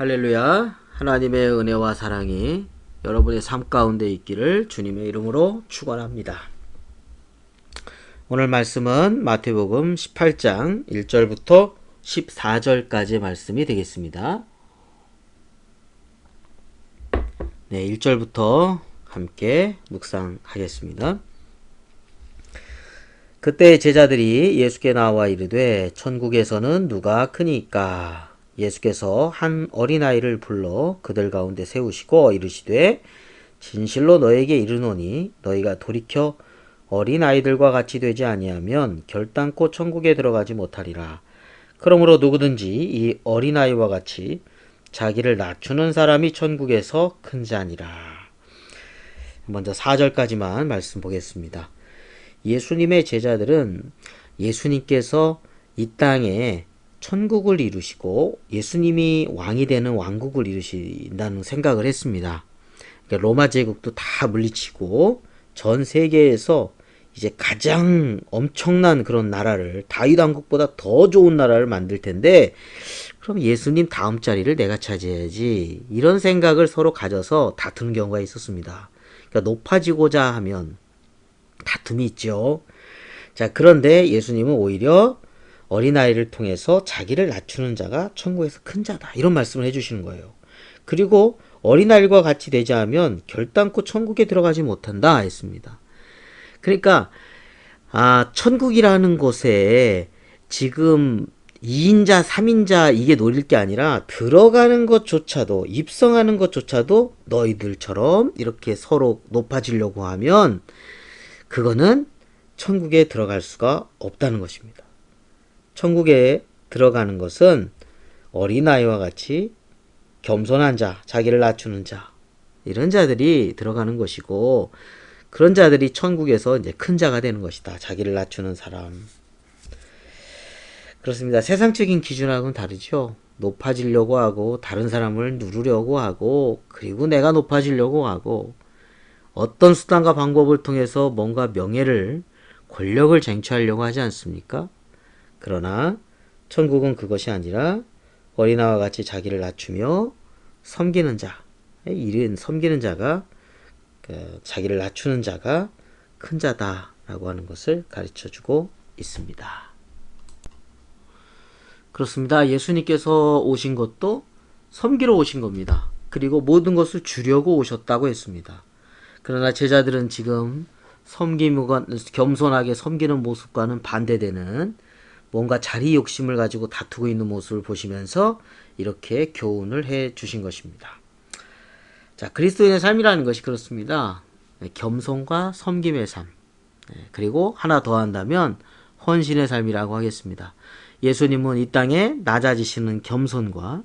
할렐루야. 하나님의 은혜와 사랑이 여러분의 삶 가운데 있기를 주님의 이름으로 축원합니다. 오늘 말씀은 마태복음 18장 1절부터 14절까지의 말씀이 되겠습니다. 네, 1절부터 함께 묵상하겠습니다. 그때 제자들이 예수께 나와 이르되 천국에서는 누가 크니까? 예수께서 한 어린아이를 불러 그들 가운데 세우시고 이르시되 진실로 너에게 이르노니 너희가 돌이켜 어린아이들과 같이 되지 아니하면 결단코 천국에 들어가지 못하리라. 그러므로 누구든지 이 어린아이와 같이 자기를 낮추는 사람이 천국에서 큰 자니라. 먼저 4절까지만 말씀 보겠습니다. 예수님의 제자들은 예수님께서 이 땅에 천국을 이루시고 예수님이 왕이 되는 왕국을 이루신다는 생각을 했습니다. 그러니까 로마 제국도 다 물리치고 전 세계에서 이제 가장 엄청난 그런 나라를 다윗 왕국보다 더 좋은 나라를 만들 텐데 그럼 예수님 다음 자리를 내가 차지해야지 이런 생각을 서로 가져서 다투는 경우가 있었습니다. 그러니까 높아지고자 하면 다툼이 있죠. 자, 그런데 예수님은 오히려 어린아이를 통해서 자기를 낮추는 자가 천국에서 큰 자다. 이런 말씀을 해주시는 거예요. 그리고 어린아이과 같이 되지 않으면 결단코 천국에 들어가지 못한다 했습니다. 그러니까 천국이라는 곳에 지금 2인자, 3인자 이게 노릴 게 아니라 들어가는 것조차도 입성하는 것조차도 너희들처럼 이렇게 서로 높아지려고 하면 그거는 천국에 들어갈 수가 없다는 것입니다. 천국에 들어가는 것은 어린아이와 같이 겸손한 자, 자기를 낮추는 자, 이런 자들이 들어가는 것이고, 그런 자들이 천국에서 이제 큰 자가 되는 것이다. 자기를 낮추는 사람. 그렇습니다. 세상적인 기준하고는 다르죠. 높아지려고 하고, 다른 사람을 누르려고 하고, 그리고 내가 높아지려고 하고, 어떤 수단과 방법을 통해서 뭔가 명예를, 권력을 쟁취하려고 하지 않습니까? 그러나 천국은 그것이 아니라 어린아이와 같이 자기를 낮추며 섬기는 자, 이른 섬기는 자가 자기를 낮추는 자가 큰 자다라고 하는 것을 가르쳐주고 있습니다. 그렇습니다. 예수님께서 오신 것도 섬기러 오신 겁니다. 그리고 모든 것을 주려고 오셨다고 했습니다. 그러나 제자들은 지금 섬김과 겸손하게 섬기는 모습과는 반대되는 뭔가 자리 욕심을 가지고 다투고 있는 모습을 보시면서 이렇게 교훈을 해 주신 것입니다. 자, 그리스도인의 삶이라는 것이 그렇습니다. 겸손과 섬김의 삶, 그리고 하나 더 한다면 헌신의 삶이라고 하겠습니다. 예수님은 이 땅에 낮아지시는 겸손과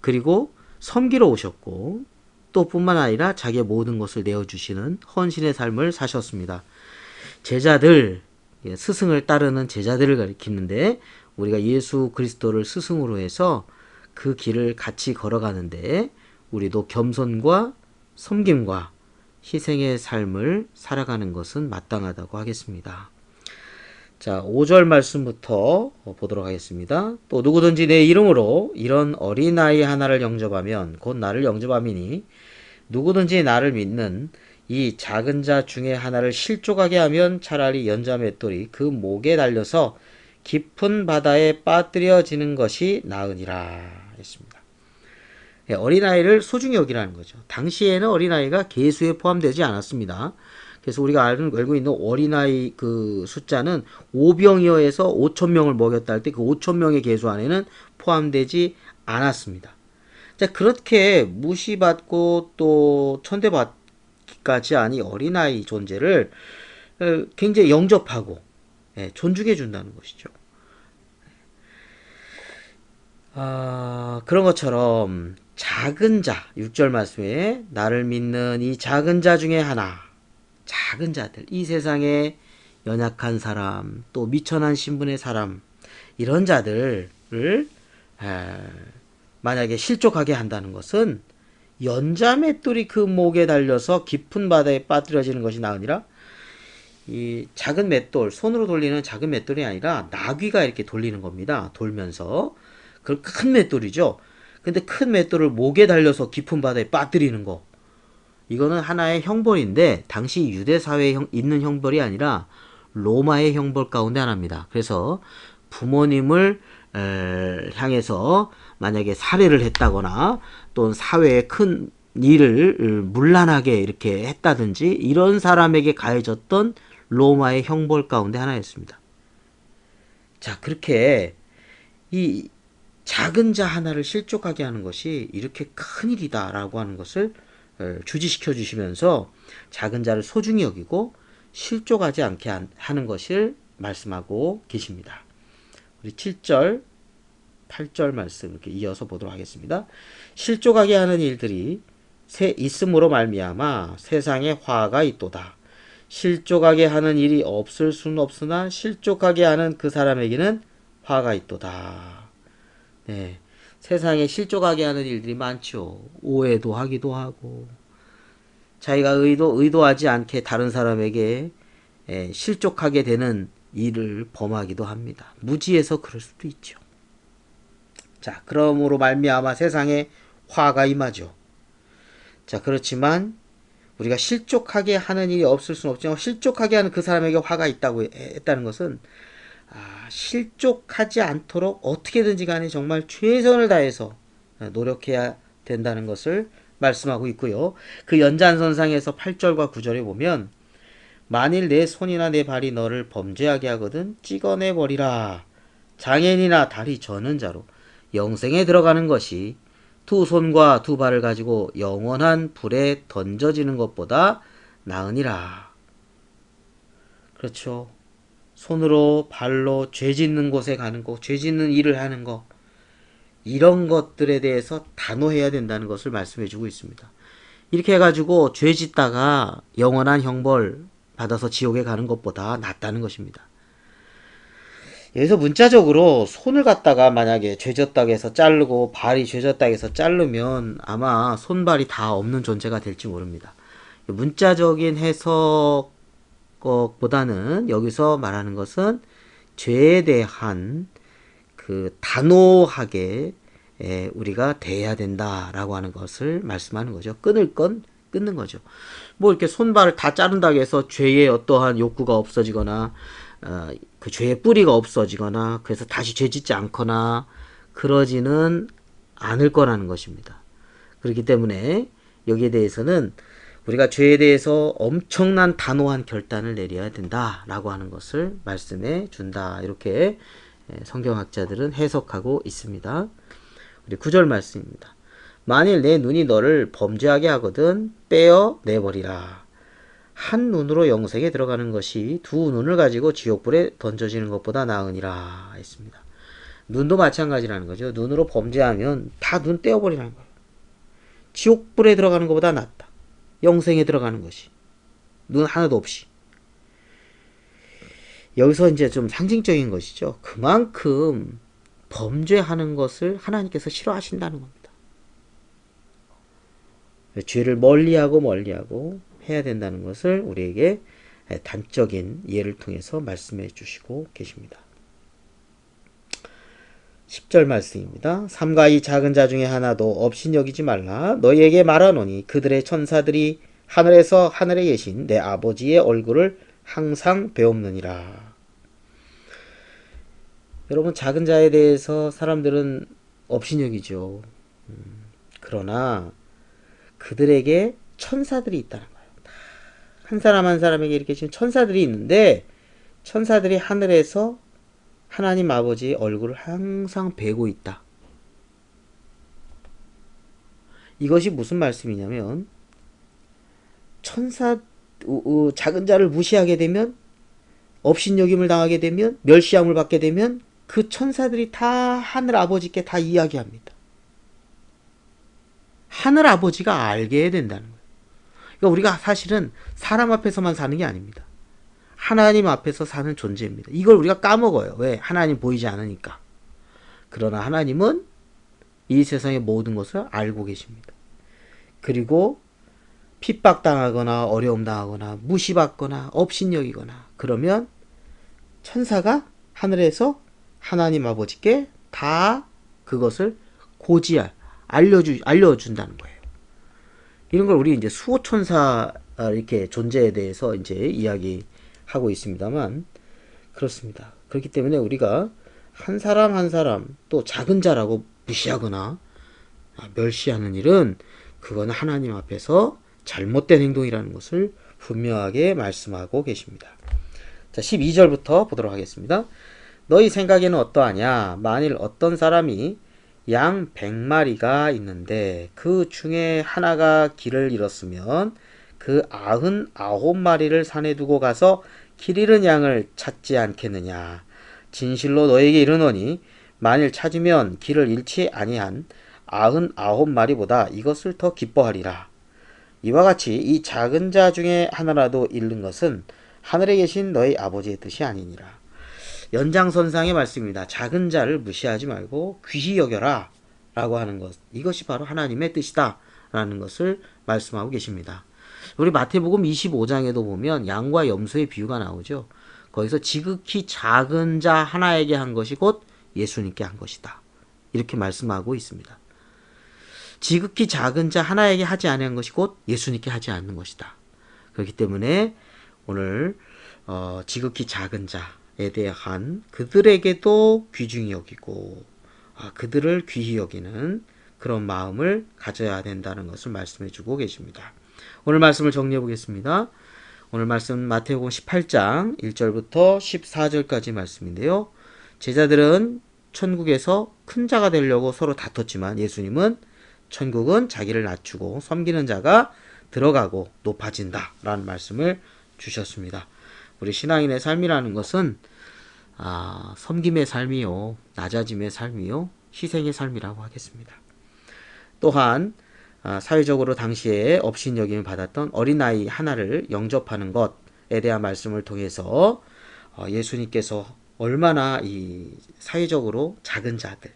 그리고 섬기러 오셨고 또 뿐만 아니라 자기의 모든 것을 내어주시는 헌신의 삶을 사셨습니다. 제자들, 스승을 따르는 제자들을 가리키는데 우리가 예수 그리스도를 스승으로 해서 그 길을 같이 걸어가는데 우리도 겸손과 섬김과 희생의 삶을 살아가는 것은 마땅하다고 하겠습니다. 자, 5절 말씀부터 보도록 하겠습니다. 또 누구든지 내 이름으로 이런 어린아이 하나를 영접하면 곧 나를 영접함이니 누구든지 나를 믿는 이 작은 자 중에 하나를 실족하게 하면 차라리 연자 맷돌이 그 목에 달려서 깊은 바다에 빠뜨려지는 것이 나으니라 했습니다. 어린아이를 소중히 여기라는 거죠. 당시에는 어린아이가 계수에 포함되지 않았습니다. 그래서 우리가 알고 있는 어린아이 그 숫자는 5병이어에서 5,000명을 먹였다 할 때 그 5,000명의 계수 안에는 포함되지 않았습니다. 자, 그렇게 무시받고 또 천대받기까지 하니 어린아이 존재를 굉장히 영접하고 존중해 준다는 것이죠. 그런 것처럼 작은 자, 6절 말씀에 나를 믿는 이 작은 자 중에 하나, 작은 자들, 이 세상에 연약한 사람, 또 미천한 신분의 사람, 이런 자들을 만약에 실족하게 한다는 것은 연자 맷돌이 그 목에 달려서 깊은 바다에 빠뜨려지는 것이 나으니라. 이 작은 맷돌, 손으로 돌리는 작은 맷돌이 아니라 나귀가 이렇게 돌리는 겁니다. 돌면서 그 큰 맷돌이죠. 근데 큰 맷돌을 목에 달려서 깊은 바다에 빠뜨리는 거. 이거는 하나의 형벌인데 당시 유대 사회에 있는 형벌이 아니라 로마의 형벌 가운데 하나입니다. 그래서 부모님을 향해서 만약에 살해를 했다거나 또는 사회에 큰 일을 문란하게 이렇게 했다든지 이런 사람에게 가해졌던 로마의 형벌 가운데 하나였습니다. 자, 그렇게 이 작은 자 하나를 실족하게 하는 것이 이렇게 큰일이다라고 하는 것을 주지시켜 주시면서 작은 자를 소중히 여기고 실족하지 않게 하는 것을 말씀하고 계십니다. 우리 7절, 8절 말씀 이렇게 이어서 보도록 하겠습니다. 실족하게 하는 일들이 있음으로 말미암아 세상에 화가 있도다. 실족하게 하는 일이 없을 수는 없으나 실족하게 하는 그 사람에게는 화가 있도다. 네, 세상에 실족하게 하는 일들이 많죠. 오해도 하기도 하고 자기가 의도하지 않게 다른 사람에게 실족하게 되는 일을 범하기도 합니다. 무지해서 그럴 수도 있죠. 자, 그러므로 말미암아 세상에 화가 임하죠. 자, 그렇지만 우리가 실족하게 하는 일이 없을 수는 없지만 실족하게 하는 그 사람에게 화가 있다고 했다는 것은 실족하지 않도록 어떻게든지 간에 정말 최선을 다해서 노력해야 된다는 것을 말씀하고 있고요. 그 연장선상에서 8절과 9절에 보면 만일 내 손이나 내 발이 너를 범죄하게 하거든 찍어내 버리라. 장애인이나 다리 저는 자로 영생에 들어가는 것이 두 손과 두 발을 가지고 영원한 불에 던져지는 것보다 나으니라. 그렇죠. 손으로 발로 죄 짓는 곳에 가는 거, 죄 짓는 일을 하는 거, 이런 것들에 대해서 단호해야 된다는 것을 말씀해 주고 있습니다. 이렇게 해가지고 죄 짓다가 영원한 형벌 받아서 지옥에 가는 것보다 낫다는 것입니다. 여기서 문자적으로 손을 갖다가 만약에 죄졌다고 해서 자르고 발이 죄졌다고 해서 자르면 아마 손발이 다 없는 존재가 될지 모릅니다. 문자적인 해석보다는 여기서 말하는 것은 죄에 대한 그 단호하게 우리가 대해야 된다라고 하는 것을 말씀하는 거죠. 끊을 건 끊는 거죠. 뭐 이렇게 손발을 다 자른다고 해서 죄의 어떠한 욕구가 없어지거나 그 죄의 뿌리가 없어지거나 그래서 다시 죄 짓지 않거나 그러지는 않을 거라는 것입니다. 그렇기 때문에 여기에 대해서는 우리가 죄에 대해서 엄청난 단호한 결단을 내려야 된다라고 하는 것을 말씀해 준다. 이렇게 성경학자들은 해석하고 있습니다. 우리 9절 말씀입니다. 만일 내 눈이 너를 범죄하게 하거든 빼어 내버리라. 한 눈으로 영생에 들어가는 것이 두 눈을 가지고 지옥불에 던져지는 것보다 나으니라 했습니다. 눈도 마찬가지라는 거죠. 눈으로 범죄하면 다 눈 떼어버리라는 거예요. 지옥불에 들어가는 것보다 낫다. 영생에 들어가는 것이. 눈 하나도 없이. 여기서 이제 좀 상징적인 것이죠. 그만큼 범죄하는 것을 하나님께서 싫어하신다는 겁니다. 죄를 멀리하고 해야 된다는 것을 우리에게 단적인 예를 통해서 말씀해 주시고 계십니다. 10절 말씀입니다. 삼가 이 작은 자 중에 하나도 업신여기지 말라. 너희에게 말하노니 그들의 천사들이 하늘에서 하늘에 계신 내 아버지의 얼굴을 항상 배옵느니라. 여러분, 작은 자에 대해서 사람들은 업신여기죠. 그러나 그들에게 천사들이 있다는 거예요. 한 사람 한 사람에게 이렇게 지금 천사들이 있는데 천사들이 하늘에서 하나님 아버지의 얼굴을 항상 배고 있다. 이것이 무슨 말씀이냐면 작은 자를 무시하게 되면 업신여김을 당하게 되면 멸시함을 받게 되면 그 천사들이 다 하늘 아버지께 다 이야기합니다. 하늘 아버지가 알게 해야 된다는 거예요. 그러니까 우리가 사실은 사람 앞에서만 사는 게 아닙니다. 하나님 앞에서 사는 존재입니다. 이걸 우리가 까먹어요. 왜? 하나님 보이지 않으니까. 그러나 하나님은 이 세상의 모든 것을 알고 계십니다. 그리고 핍박당하거나 어려움 당하거나 무시받거나 업신여기거나 그러면 천사가 하늘에서 하나님 아버지께 다 그것을 고지할 알려준다는 거예요. 이런 걸 우리 이제 수호천사 이렇게 존재에 대해서 이제 이야기하고 있습니다만 그렇습니다. 그렇기 때문에 우리가 한 사람 한 사람 또 작은 자라고 무시하거나 멸시하는 일은 그건 하나님 앞에서 잘못된 행동이라는 것을 분명하게 말씀하고 계십니다. 자, 12절부터 보도록 하겠습니다. 너희 생각에는 어떠하냐? 만일 어떤 사람이 양 100마리가 있는데 그 중에 하나가 길을 잃었으면 그 99마리를 산에 두고 가서 길 잃은 양을 찾지 않겠느냐? 진실로 너에게 이르노니 만일 찾으면 길을 잃지 아니한 99마리보다 이것을 더 기뻐하리라. 이와 같이 이 작은 자 중에 하나라도 잃는 것은 하늘에 계신 너희 아버지의 뜻이 아니니라. 연장선상의 말씀입니다. 작은 자를 무시하지 말고 귀히 여겨라 라고 하는 것, 이것이 바로 하나님의 뜻이다 라는 것을 말씀하고 계십니다. 우리 마태복음 25장에도 보면 양과 염소의 비유가 나오죠. 거기서 지극히 작은 자 하나에게 한 것이 곧 예수님께 한 것이다, 이렇게 말씀하고 있습니다. 지극히 작은 자 하나에게 하지 않은 것이 곧 예수님께 하지 않는 것이다. 그렇기 때문에 오늘 지극히 작은 자에 대한 그들에게도 귀중히 여기고 그들을 귀히 여기는 그런 마음을 가져야 된다는 것을 말씀해 주고 계십니다. 오늘 말씀을 정리해 보겠습니다. 오늘 말씀 마태복음 18장 1절부터 14절까지 말씀인데요. 제자들은 천국에서 큰 자가 되려고 서로 다퉜지만 예수님은 천국은 자기를 낮추고 섬기는 자가 들어가고 높아진다 라는 말씀을 주셨습니다. 우리 신앙인의 삶이라는 것은 섬김의 삶이요, 낮아짐의 삶이요, 희생의 삶이라고 하겠습니다. 또한 사회적으로 당시에 업신여김을 받았던 어린아이 하나를 영접하는 것에 대한 말씀을 통해서 예수님께서 얼마나 이 사회적으로 작은 자들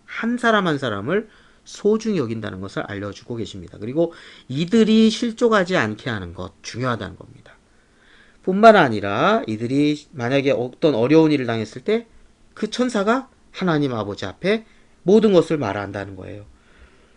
한 사람 한 사람을 소중히 여긴다는 것을 알려주고 계십니다. 그리고 이들이 실족하지 않게 하는 것 중요하다는 겁니다. 뿐만 아니라 이들이 만약에 어떤 어려운 일을 당했을 때 그 천사가 하나님 아버지 앞에 모든 것을 말한다는 거예요.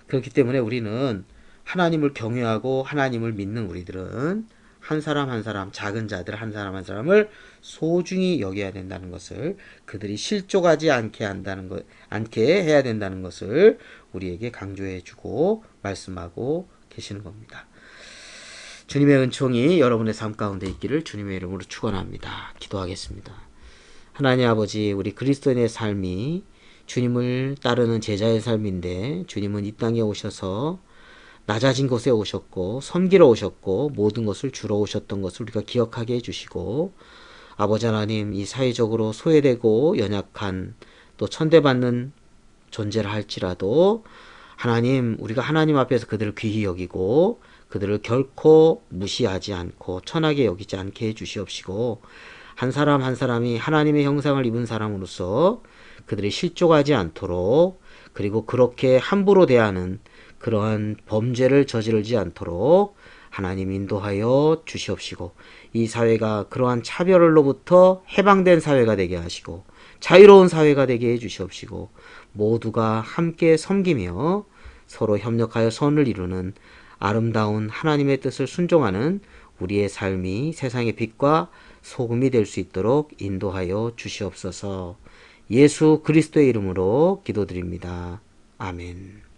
그렇기 때문에 우리는 하나님을 경외하고 하나님을 믿는 우리들은 한 사람 한 사람, 작은 자들 한 사람 한 사람을 소중히 여겨야 된다는 것을, 그들이 실족하지 않게 해야 된다는 것을 우리에게 강조해 주고 말씀하고 계시는 겁니다. 주님의 은총이 여러분의 삶 가운데 있기를 주님의 이름으로 축원합니다. 기도하겠습니다. 하나님 아버지, 우리 그리스도인의 삶이 주님을 따르는 제자의 삶인데 주님은 이 땅에 오셔서 낮아진 곳에 오셨고 섬기러 오셨고 모든 것을 주러 오셨던 것을 우리가 기억하게 해주시고, 아버지 하나님, 이 사회적으로 소외되고 연약한 또 천대받는 존재를 할지라도 하나님, 우리가 하나님 앞에서 그들을 귀히 여기고 그들을 결코 무시하지 않고 천하게 여기지 않게 해주시옵시고, 한 사람 한 사람이 하나님의 형상을 입은 사람으로서 그들이 실족하지 않도록, 그리고 그렇게 함부로 대하는 그러한 범죄를 저지르지 않도록 하나님 인도하여 주시옵시고, 이 사회가 그러한 차별로부터 해방된 사회가 되게 하시고 자유로운 사회가 되게 해주시옵시고, 모두가 함께 섬기며 서로 협력하여 선을 이루는 아름다운 하나님의 뜻을 순종하는 우리의 삶이 세상의 빛과 소금이 될 수 있도록 인도하여 주시옵소서. 예수 그리스도의 이름으로 기도드립니다. 아멘.